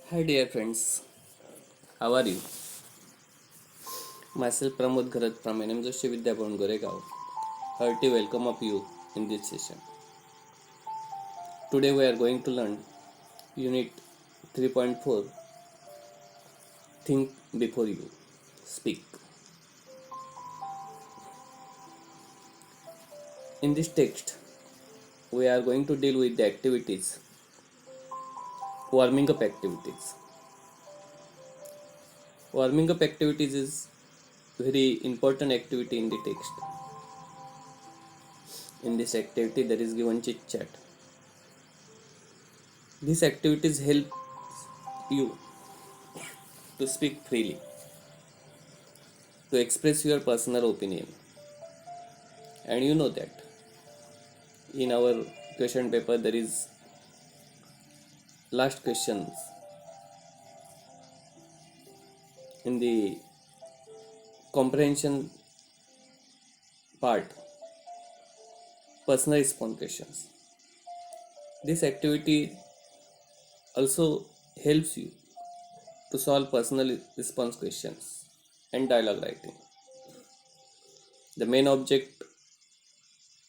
Hi dear friends, how are you? Myself Pramod Gharat from NM Joshi Vidyabhavan Goregaon. Hearty welcome of you in this session. Today we are going to learn Unit 3.4 Think Before You Speak. In this text, we are going to deal with the activities, warming up activities. Warming up activities is very important activity in the text. In this activity, there is given chit chat. These activities help you to speak freely, to express your personal opinion. And you know that in our question paper there is last questions in the comprehension part, personal response questions. This activity also helps you to solve personal response questions and dialogue writing. The main object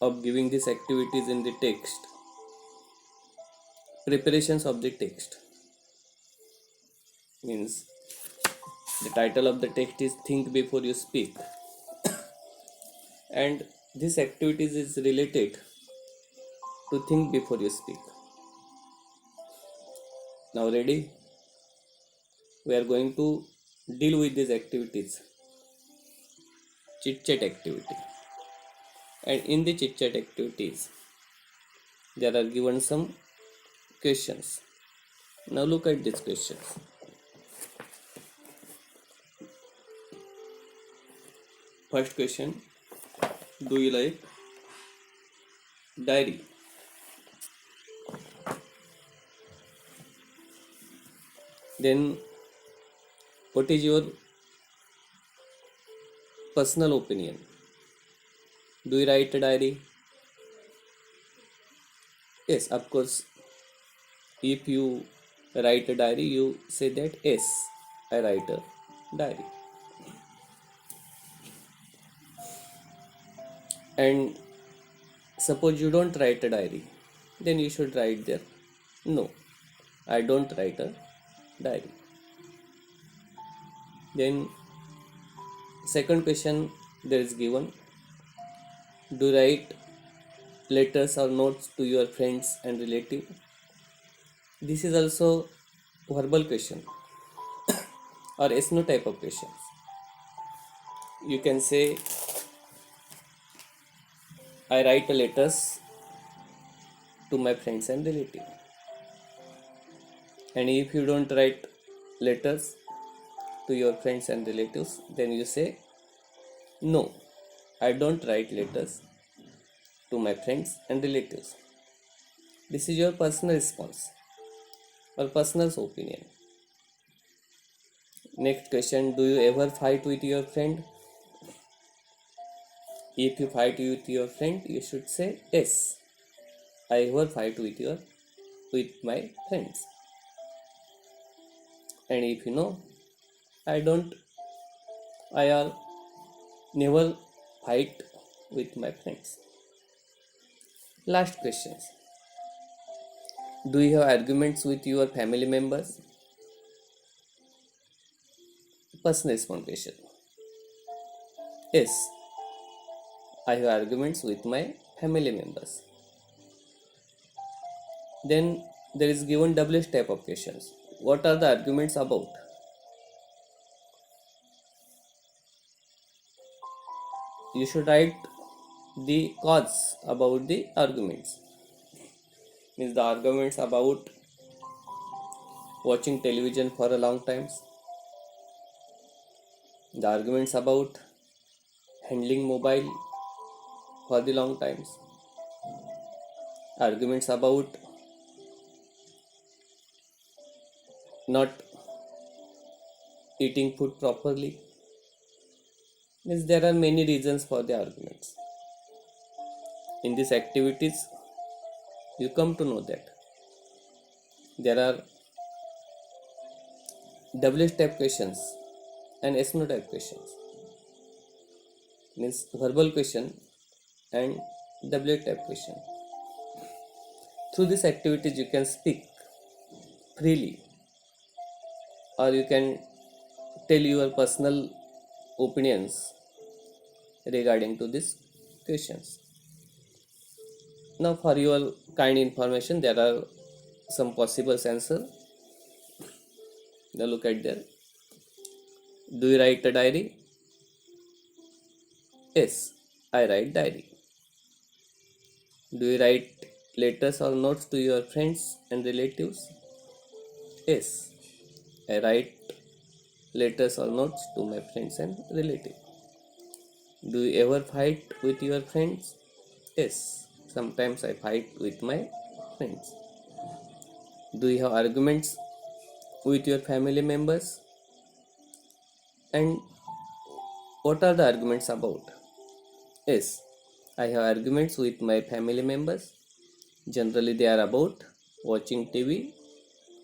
of giving these activities in the text, preparations of the text, means the title of the text is Think Before You Speak, and this activities is related to think before you speak. Now ready? We are going to deal with these activities, chit chat activity. And in the chit chat activities, there are given some questions. Now look at these questions. First question: do you like diary? Then, what is your personal opinion? Do you write a diary? Yes, of course. If you write a diary, you say that yes, I write a diary. And suppose you don't write a diary, then you should write there, no, I don't write a diary. Then second question there is given: do you write letters or notes to your friends and relative? This is also verbal question or yes no type of questions. You can say I write letters to my friends and relative. And if you don't write letters to your friends and relatives, then you say no, I don't write letters to my friends and relatives. This is your personal response or personal opinion. Next question: do you ever fight with your friend? If you fight with your friend, you should say yes, I ever fight with my friends. And if you know, I don't, I are never fight with my friends. Last questions: do you have arguments with your family members? Personal response question: yes, I have arguments with my family members. Then there is given WH type of questions. What are the arguments about? You should write the cause about the arguments. Means the arguments about watching television for a long times. The arguments about handling mobile for the long times. Arguments about not eating food properly. Means there are many reasons for the arguments. In these activities, you come to know that there are WH type questions and SNO type questions. Means verbal question and WH type question. Through these activities, you can speak freely, or you can tell your personal opinions regarding to these questions. Now, for your kind information, there are some possible answer. Now, look at there. Do you write a diary? Yes, I write diary. Do you write letters or notes to your friends and relatives? Yes, I write letters or notes to my friends and relatives. Do you ever fight with your friends? Yes, sometimes I fight with my friends. Do you have arguments with your family members? And what are the arguments about? Yes, I have arguments with my family members. Generally, they are about watching TV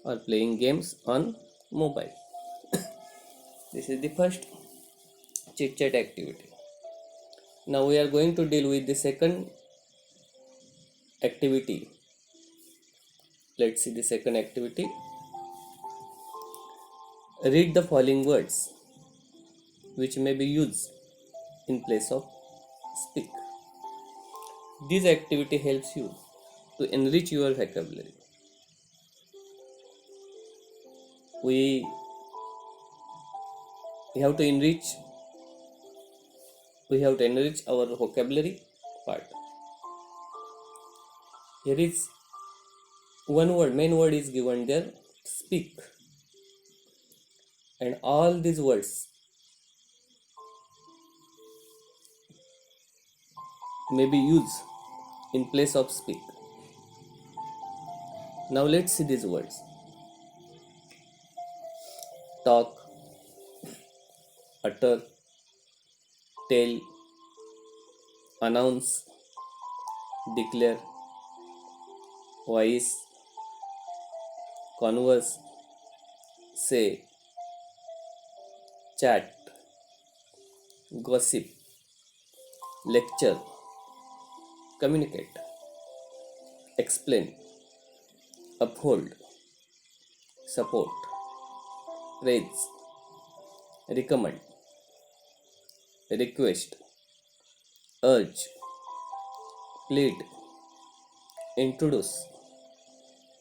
or playing games on mobile. This is the first chit chat activity. Now we are going to deal with the second activity. Let's see the second activity. Read the following words which may be used in place of speak. This activity helps you to enrich your vocabulary. We have to enrich our vocabulary part. Here is one word, main word is given there, speak. And all these words may be used in place of speak. Now let's see these words. Talk, utter, tell, announce, declare, voice, converse, say, chat, gossip, lecture, communicate, explain, uphold, support, praise, recommend, request, urge, plead, introduce,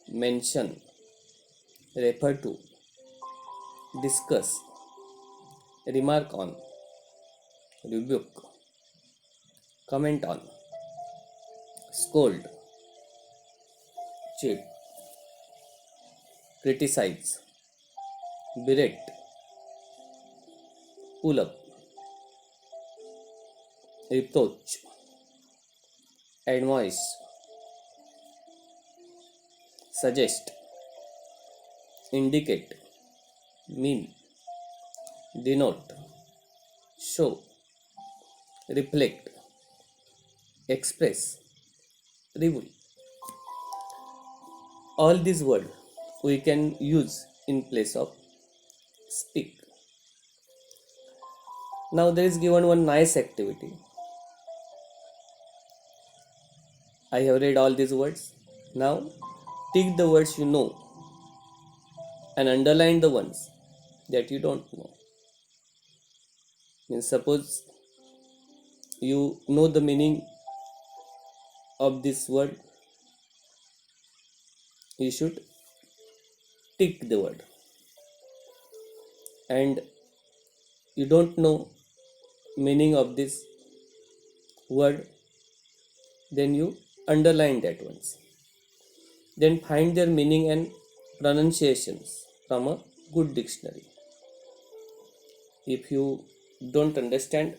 mention, refer to, discuss, remark on, rebuke, comment on, scold, cheat, criticize, berate, pull up, reproach, admonish, suggest, indicate, mean, denote, show, reflect, express, reveal. All these words we can use in place of speak. Now there is given one nice activity. I have read all these words. Now tick the words you know and underline the ones that you don't know. Means suppose you know the meaning of this word, you should tick the word. And you don't know meaning of this word, then you underline that once. Then find their meaning and pronunciations from a good dictionary. If you don't understand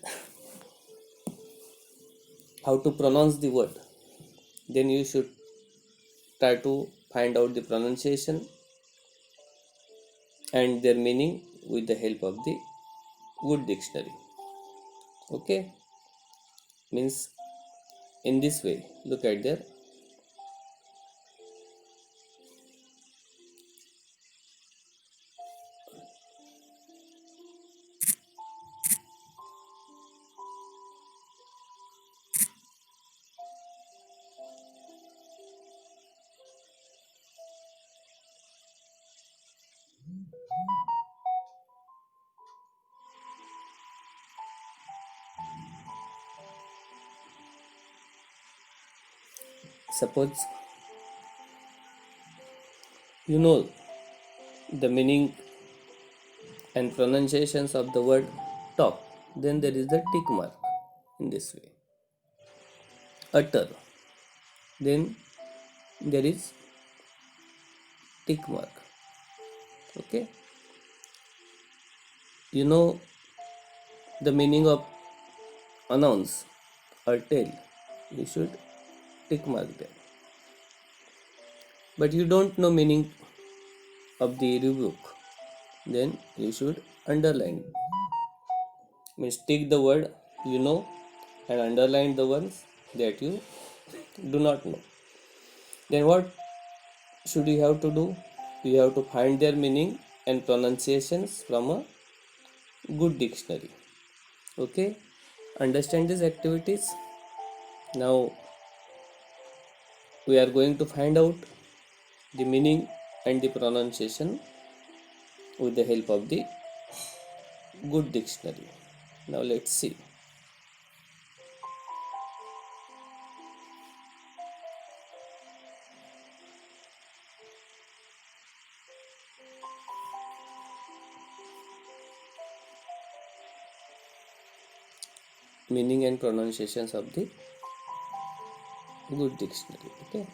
how to pronounce the word, then you should try to find out the pronunciation and their meaning with the help of the good dictionary. Okay, means in this way, look at there. Suppose you know the meaning and pronunciations of the word talk, then there is the tick mark in this way. Utter, then there is tick mark. Okay, you know the meaning of announce or tell, you should tick mark them. But you don't know meaning of the rebuke, then you should underline. Means tick the word you know and underline the ones that you do not know. Then what should you have to do? You have to find their meaning and pronunciations from a good dictionary. Okay, understand these activities. Now we are going to find out the meaning and the pronunciation with the help of the good dictionary. Now let's see. Meaning and pronunciations of the good dictionary. Okay,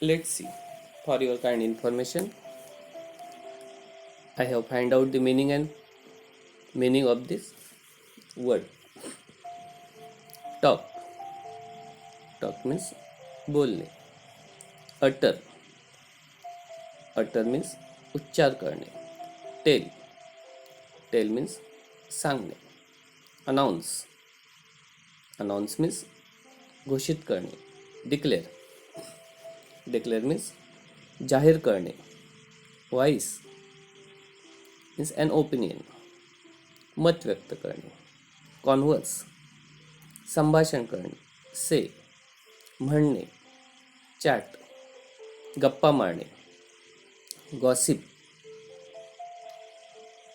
let's see. For your kind information, I have find out the meaning of this word. Talk. Talk means बोलणे. Utter. Utter means उच्चार करणे. Tell. Tell means सांगणे. Announce. Announce means घोषित करणे. Declare. Declare means जाहीर करणे. Voice means an opinion. मत व्यक्त करणे. Converse संभाषण करणे. Say म्हणणे. Chat गप्पा मारणे. Gossip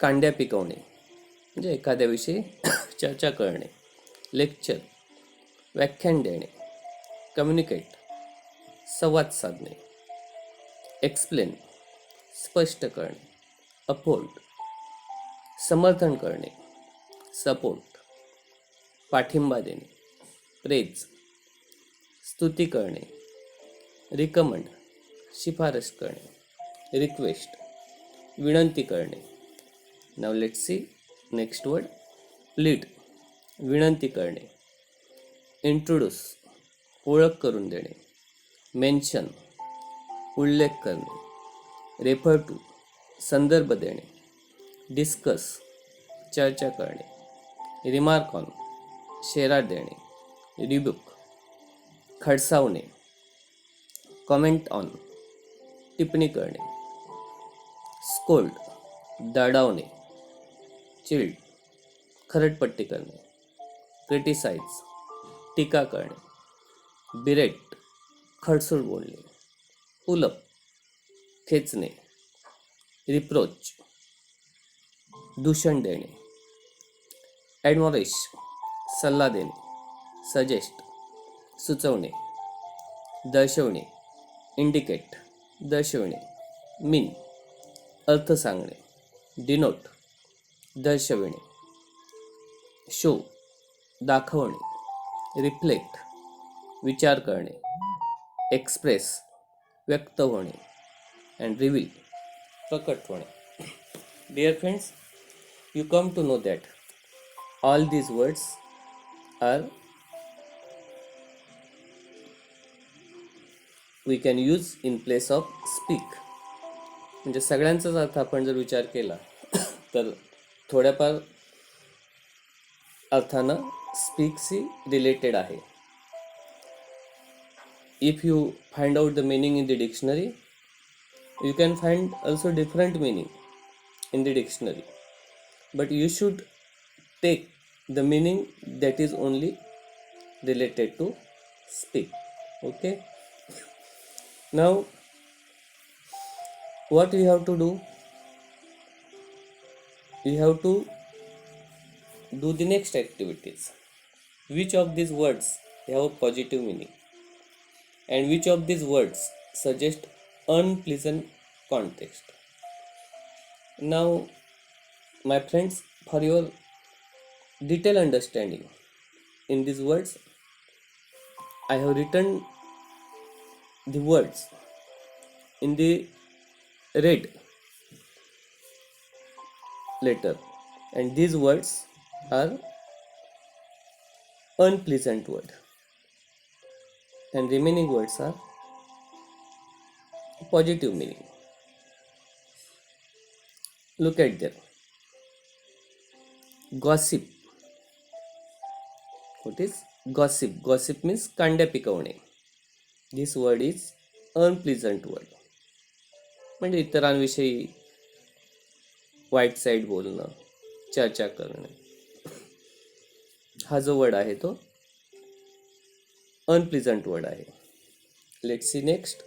कांड्या पिकवणे म्हणजे एखाद्याविषयी चर्चा करणे. Lecture व्याख्यान देणे. Communicate संवाद साधणे. Explain स्पष्ट करणे. Uphold समर्थन करणे. Support पाठिंबा देणे. Praise स्तुती करणे. Recommend शिफारस करणे. Request विनंती करणे. Now let's see next word. Plead विनंती करणे. Introduce ओळख करून देणे. Mention उल्लेख करणे. Refer to संदर्भ देणे. Discuss चर्चा करणे. Remark on शेरा देणे. Rebuke खडसावणे. Comment on टिप्पणी करणे. Scold दडावणे. Child खरडपट्टी करणे. Criticize टीका करणे. Berate खडसूळ बोलणे. Pull up खेचणे. Reproach दूषण देणे. Admonish सल्ला देणे. Suggest सुचवणे. दर्शवणे. Indicate दर्शवणे. Mean अर्थ सांगणे. Denote दर्शविणे. Show दाखवणे. Reflect विचार करणे. Express व्यक्त होणे. And reveal प्रकट होणे. Dear friends, you come to know that all these words are we can use in place of speak. म्हणजे सगळ्यांचाच अर्थ आपण जर विचार केला तर थोड्याफार अर्थानं स्पीकशी रिलेटेड आहे. If you find out the meaning in the dictionary, you can find also different meaning in the dictionary, but you should take the meaning that is only related to speak. Okay, now what we have to do, we have to do the next activities. Which of these words have a positive meaning, and which of these words suggest unpleasant context? Now, my friends, for your detailed understanding in these words, I have written the words in the red letter, and these words are unpleasant word, and remaining words are positive meaning. Look at there. Gossip. What is gossip? Gossip means कांड्या पिकवणे. This word is unpleasant word. म्हणजे इतरांविषयी white side बोलणं, चर्चा करणं. हा जो word आहे तो unpleasant word आहे. Let's see next.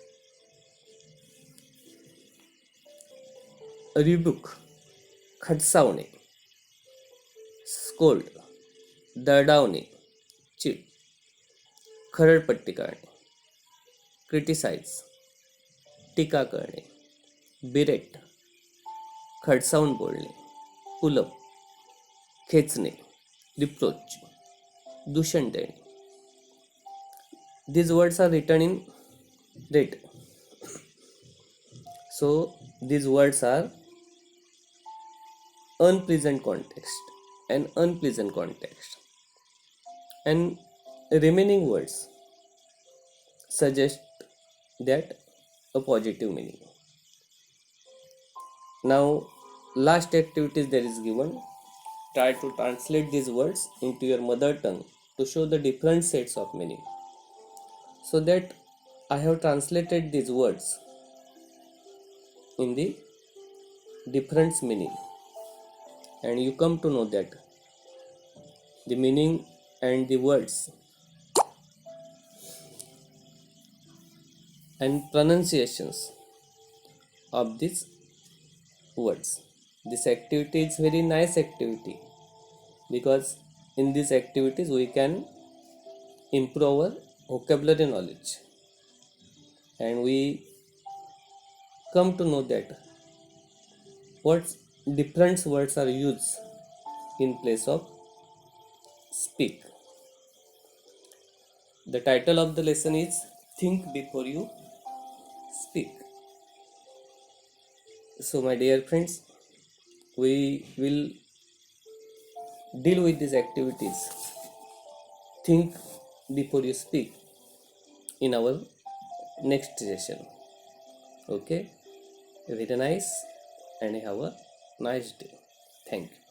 Rebuke, खडसावणे, स्कोल्ड, दरडावणे, चिड, खरडपट्टी करणे, क्रिटिसाइज, टीका करणे, बिरेट, खडसावून बोलणे, पुलअप, खेचणे, रिप्रोच, दूषण देणे. These words are written in red. So these words are unpleasant context and unpleasant context, and remaining words suggest that a positive meaning. Now, last activities there is given. Try to translate these words into your mother tongue to show the different sets of meaning. So that I have translated these words in the different meaning, and you come to know that the meaning and the words and pronunciations of these words. This activity is very nice activity, because in these activities we can improve our vocabulary knowledge, and we come to know that what different words are used in place of speak. The title of the lesson is Think Before You Speak. So my dear friends, we will deal with these activities, think before you speak, in our next session. Okay, very nice, and have a nice day. Thank you.